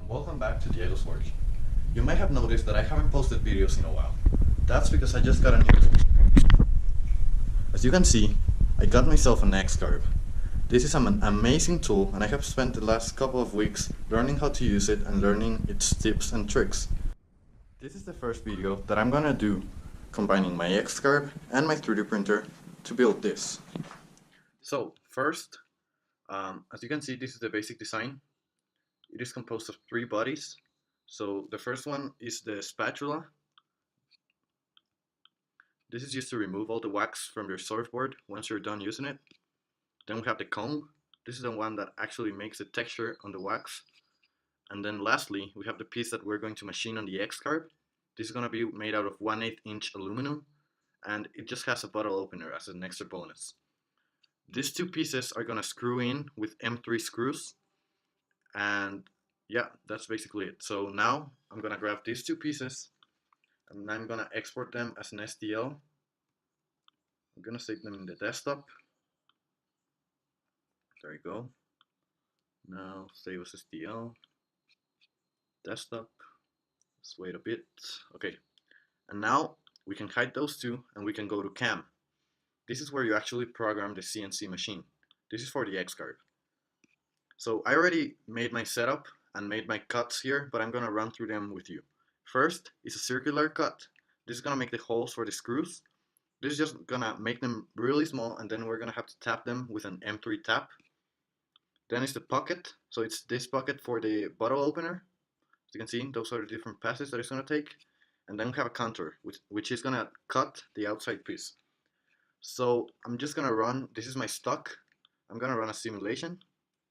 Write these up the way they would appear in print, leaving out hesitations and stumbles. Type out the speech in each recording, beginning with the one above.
and welcome back to Diego's Work. You may have noticed that I haven't posted videos in a while. That's because I just got a new tool. As you can see, I got myself an X-Carve. This is an amazing tool and I have spent the last couple of weeks learning how to use it and learning its tips and tricks. This is the first video that I'm gonna do combining my X-Carve and my 3D printer to build this. So first, as you can see, this is the basic design. It is composed of 3 bodies. So the first one is the spatula. This is used to remove all the wax from your surfboard once you're done using it. Then we have the comb. This is the one that actually makes the texture on the wax. And then lastly, we have the piece that we're going to machine on the X-Carve. This is going to be made out of 1/8 inch aluminum, and it just has a bottle opener as an extra bonus. These 2 pieces are going to screw in with M3 screws. And yeah, that's basically it. So now I'm gonna grab these 2 pieces and I'm gonna export them as an STL. I'm gonna save them in the desktop. There you go. Now save as STL. Desktop. Let's wait a bit. Okay. And now we can hide those 2 and we can go to CAM. This is where you actually program the CNC machine. This is for the X-Carve. So I already made my setup and made my cuts here, but I'm gonna run through them with you. First is a circular cut. This is gonna make the holes for the screws. This is just gonna make them really small, and then we're gonna have to tap them with an M3 tap. Then is the pocket. So it's this pocket for the bottle opener. As you can see, those are the different passes that it's gonna take. And then we have a contour, which is gonna cut the outside piece. So I'm just gonna run, this is my stock. I'm gonna run a simulation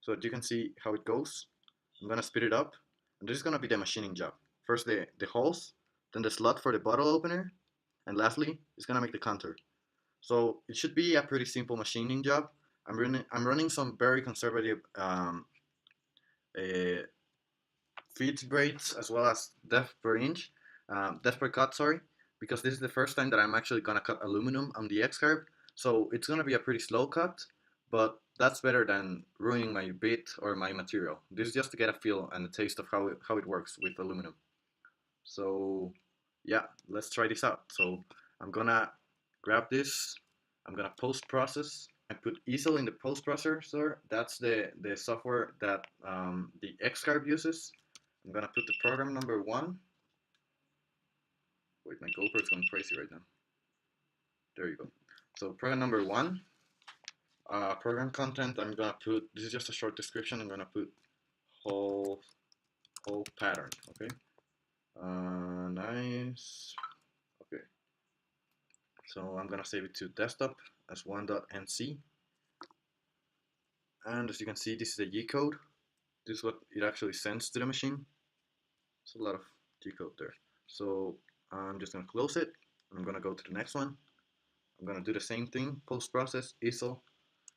so that you can see how it goes. I'm gonna speed it up, and this is gonna be the machining job. First the holes, then the slot for the bottle opener, and lastly, it's gonna make the contour. So it should be a pretty simple machining job. I'm running some very conservative feet grades as well as depth per inch, depth per cut, sorry, because this is the first time that I'm actually gonna cut aluminum on the X-Carve. So it's gonna be a pretty slow cut, but that's better than ruining my bit or my material. This is just to get a feel and a taste of how it works with aluminum. So yeah, let's try this out. So I'm gonna grab this, I'm gonna post-process. I put easel in the post-processor. That's the software that the X-Carve uses. I'm gonna put the program number 1. Wait, my GoPro is going crazy right now. There you go. So program number 1. Program content, I'm gonna put, this is just a short description, I'm gonna put whole pattern, okay? Nice, okay. So I'm gonna save it to desktop as 1.nc. And as you can see, this is a G-code. This is what it actually sends to the machine. It's a lot of G-code there. So I'm just gonna close it. I'm gonna go to the next one. I'm gonna do the same thing, post-process, easel.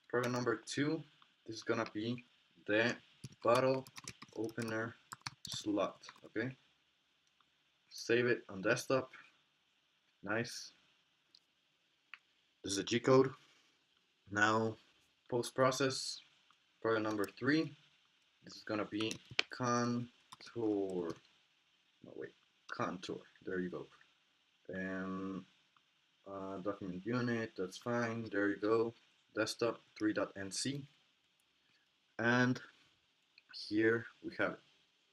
Program number 2, this is gonna be the bottle opener slot, okay? Save it on desktop. Nice. This is a G-code. Now, post-process, program number 3, this is gonna be contour. No, wait, contour. There you go. And document unit, that's fine. There you go. Desktop 3.nc. And here we have it.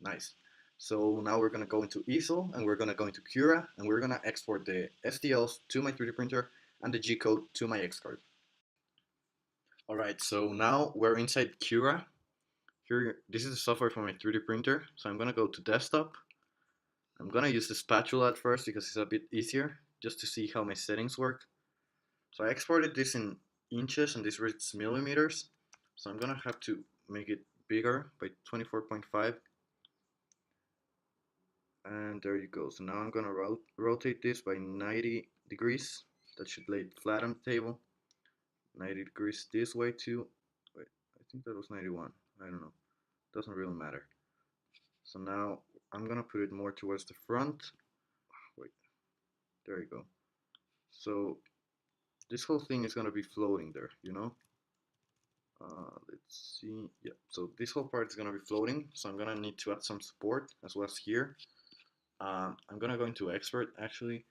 Nice. So now we're gonna go into easel and we're gonna go into Cura and we're gonna export the STLs to my 3D printer and the G-code to my X-Carve. Alright, so now we're inside Cura. Here, this is the software for my 3D printer. So I'm gonna go to desktop. I'm gonna use the spatula at first because it's a bit easier just to see how my settings work. So I exported this in inches and this reads millimeters. So I'm gonna have to make it bigger by 24.5. And there you go. So now I'm gonna rotate this by 90 degrees. That should lay it flat on the table. 90 degrees this way too. Wait, I think that was 91. I don't know. Doesn't really matter. So now I'm gonna put it more towards the front. Wait, there you go. So this whole thing is gonna be floating there, you know? Let's see. Yeah, so this whole part is gonna be floating, so I'm gonna need to add some support as well as here. I'm gonna go into expert actually.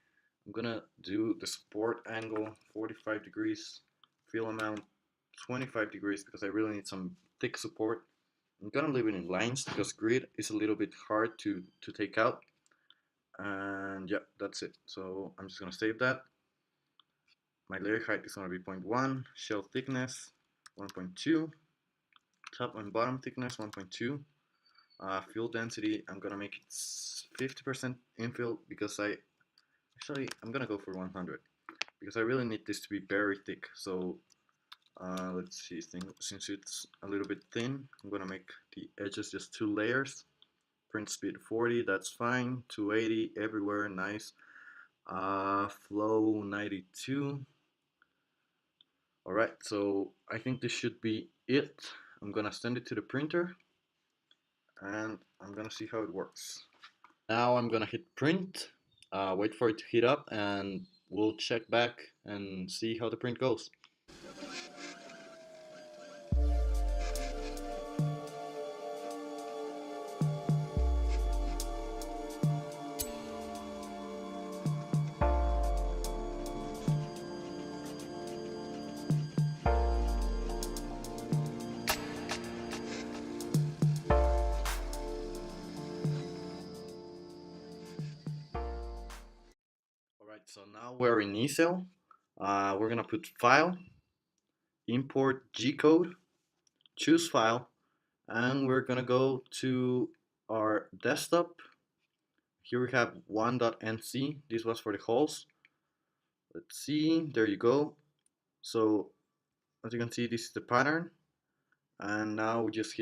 I'm gonna do the support angle 45 degrees, fill amount 25 degrees because I really need some thick support. I'm gonna leave it in lines because grid is a little bit hard to take out. And yeah, that's it. So I'm just gonna save that. My layer height is gonna be 0.1, shell thickness 1.2, top and bottom thickness 1.2. Fill density, I'm gonna make it 50% infill because I'm gonna go for 100 because I really need this to be very thick. So let's see, since it's a little bit thin, I'm gonna make the edges just 2 layers. Print speed 40, that's fine. 280 everywhere, nice. Flow 92. Alright, so I think this should be it. I'm gonna send it to the printer and I'm gonna see how it works. Now I'm gonna hit print, wait for it to heat up, and we'll check back and see how the print goes. Alright, so now we're in eCell. We're gonna put file, import G-code, choose file, and we're gonna go to our desktop. Here we have 1.nc. This was for the holes. Let's see, there you go. So as you can see, this is the pattern. And now we just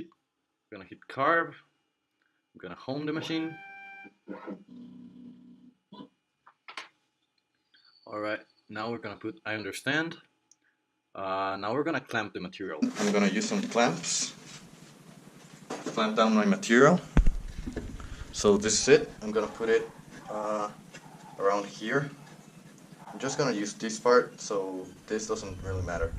gonna hit carve. I'm gonna home the machine. Alright, now we're gonna put I understand. Now we're gonna clamp the material. I'm gonna use some clamps. Clamp down my material. So this is it. I'm gonna put it around here. I'm just gonna use this part, so this doesn't really matter.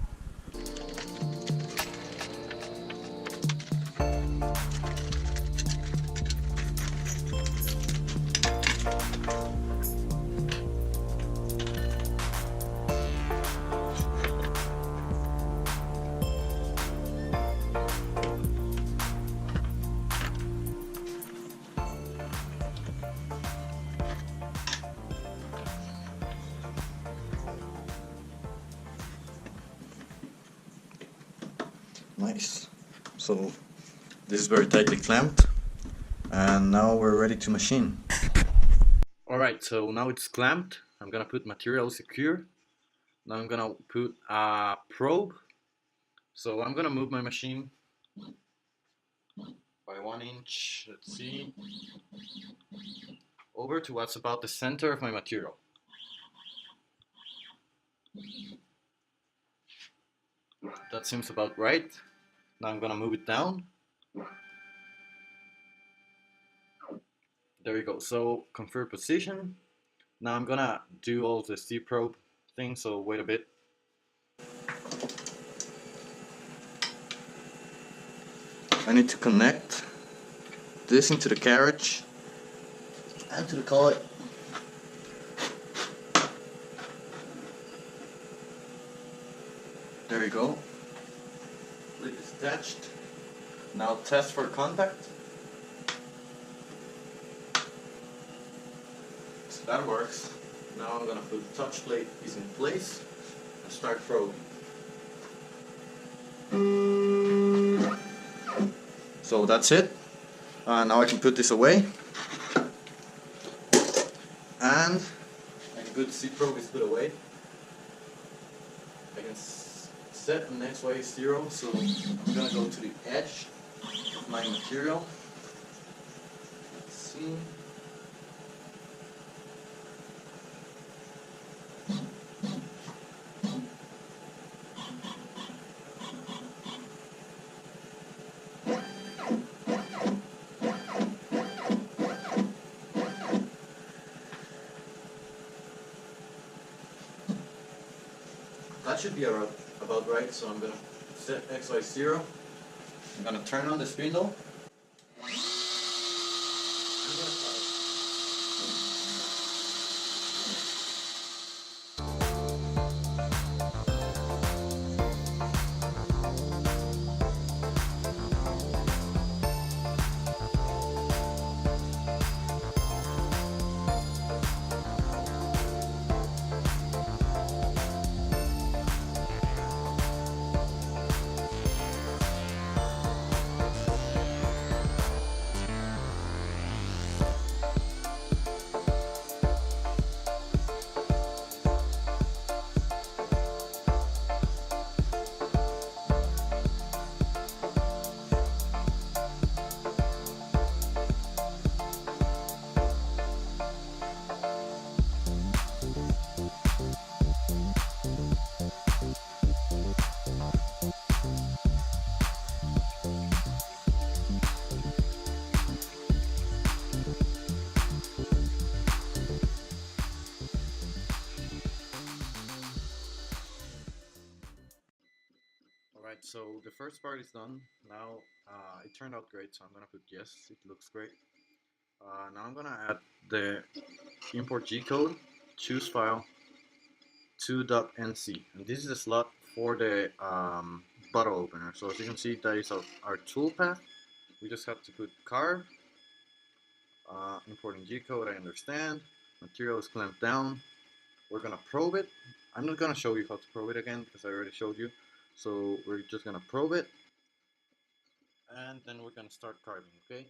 Nice. So this is very tightly clamped, and now we're ready to machine. Alright, so now it's clamped. I'm gonna put material secure. Now I'm gonna put a probe. So I'm gonna move my machine by 1 inch, let's see, over to what's about the center of my material. That seems about right. Now I'm gonna move it down. There you go. So confirm position. Now I'm gonna do all the C probe thing, so wait a bit. I need to connect this into the carriage and to the collet. There you go. Lid is attached. Now test for contact. So that works. Now I'm gonna put the touch plate is in place and start probing. So that's it. Now I can put this away. And I can put the C probe is put away. I can set the next way is 0, so I'm gonna go to the edge of my material. Let's see. That should be about right, so I'm gonna set XY0. I'm gonna turn on the spindle. Alright, so the first part is done. Now it turned out great, so I'm gonna put yes, it looks great. Now I'm gonna add the import G code, choose file, 2.nc, and this is the slot for the bottle opener. So as you can see, that is our toolpath. We just have to put carve, importing G code, I understand. Material is clamped down. We're gonna probe it. I'm not gonna show you how to probe it again because I already showed you. So we're just gonna probe it, and then we're gonna start carving, okay?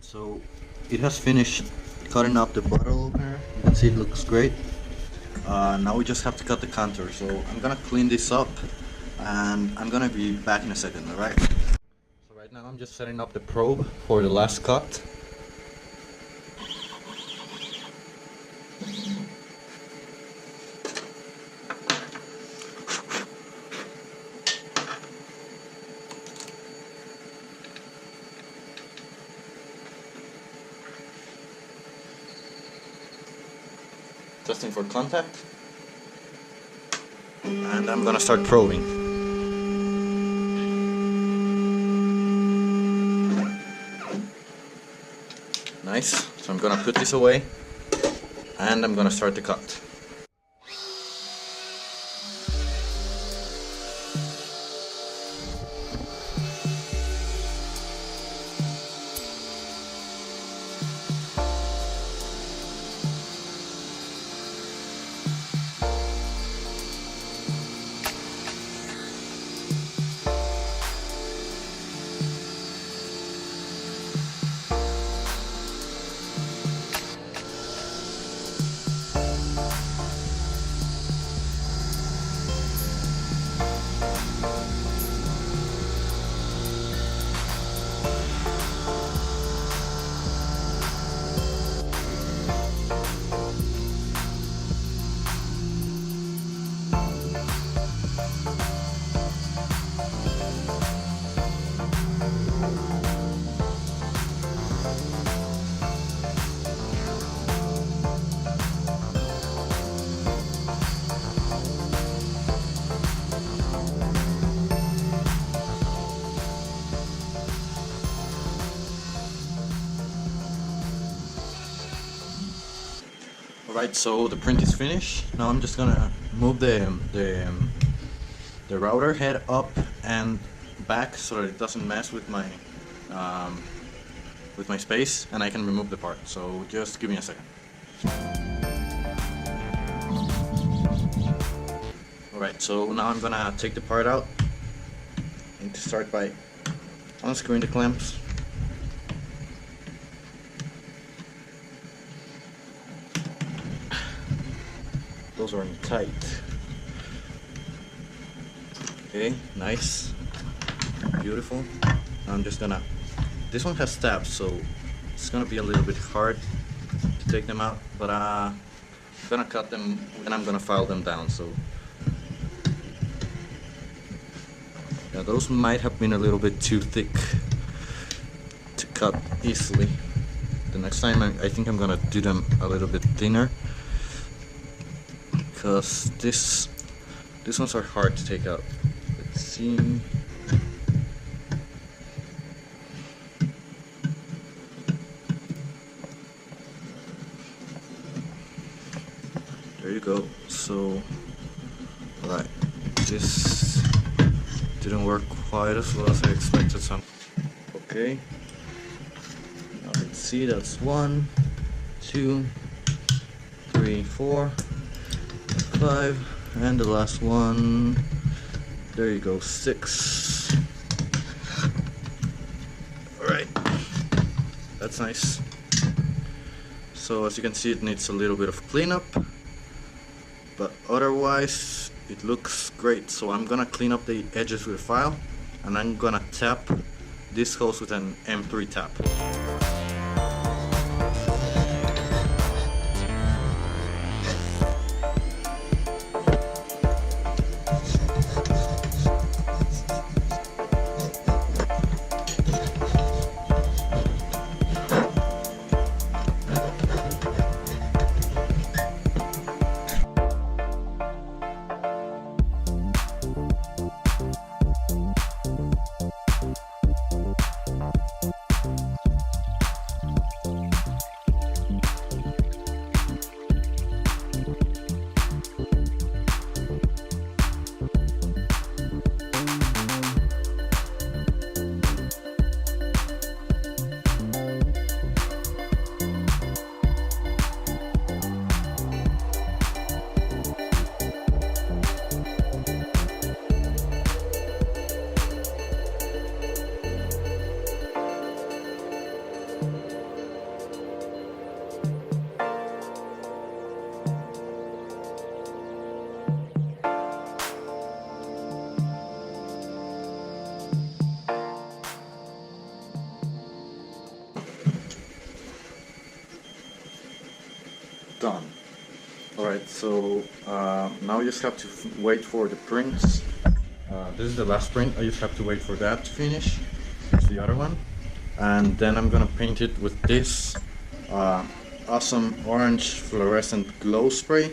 So it has finished cutting up the bottle opener. You can see it looks great. Now we just have to cut the contour. So I'm gonna clean this up and I'm gonna be back in a second, alright? So right now I'm just setting up the probe for the last cut. Testing for contact, and I'm gonna start probing. Nice, so I'm gonna put this away and I'm gonna start the cut. Alright, so the print is finished. Now I'm just gonna move the router head up and back so that it doesn't mess with my space, and I can remove the part. So just give me a second. Alright, so now I'm gonna take the part out. I need to start by unscrewing the clamps. Those are tight. Okay, nice, beautiful. I'm just gonna, this one has tabs, so it's gonna be a little bit hard to take them out, but I'm gonna cut them and I'm gonna file them down. So yeah, those might have been a little bit too thick to cut easily. The next time I think I'm gonna do them a little bit thinner, because these ones are hard to take out. Let's see. There you go. So, right, this didn't work quite as well as I expected. Some. Okay. Now let's see. That's 1, 2, 3, 4, 5, and the last one. There you go, 6. Alright, that's nice. So as you can see, it needs a little bit of cleanup, but otherwise it looks great. So I'm gonna clean up the edges with a file, and I'm gonna tap this hose with an M3 tap. Done. Alright, so now you just have to wait for the prints. This is the last print. I just have to wait for that to finish. It's the other one. And then I'm gonna paint it with this awesome orange fluorescent glow spray.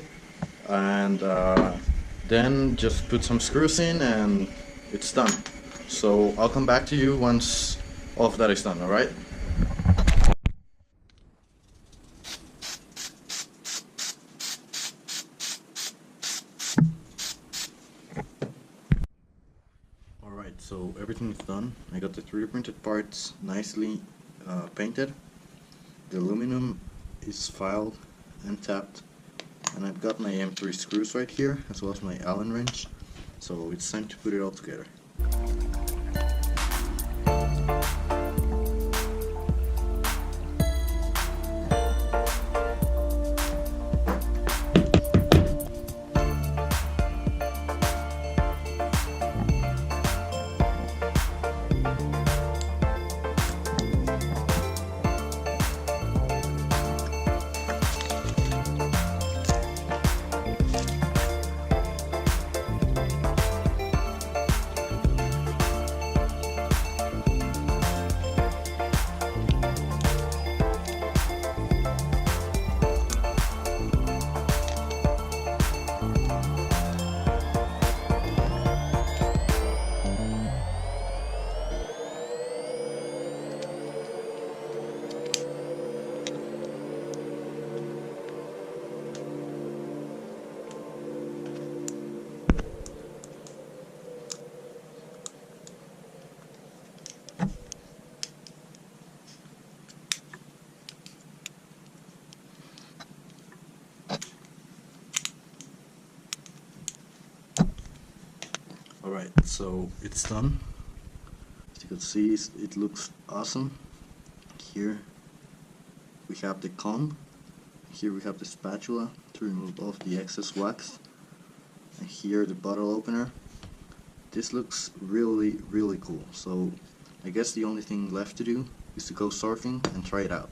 And then just put some screws in and it's done. So I'll come back to you once all of that is done, alright? So everything is done. I got the 3D printed parts nicely painted. The aluminum is filed and tapped, and I've got my M3 screws right here, as well as my Allen wrench. So it's time to put it all together. Alright, so it's done. As you can see, it looks awesome. Here we have the comb. Here we have the spatula to remove all of the excess wax. And here the bottle opener. This looks really cool. So I guess the only thing left to do is to go surfing and try it out.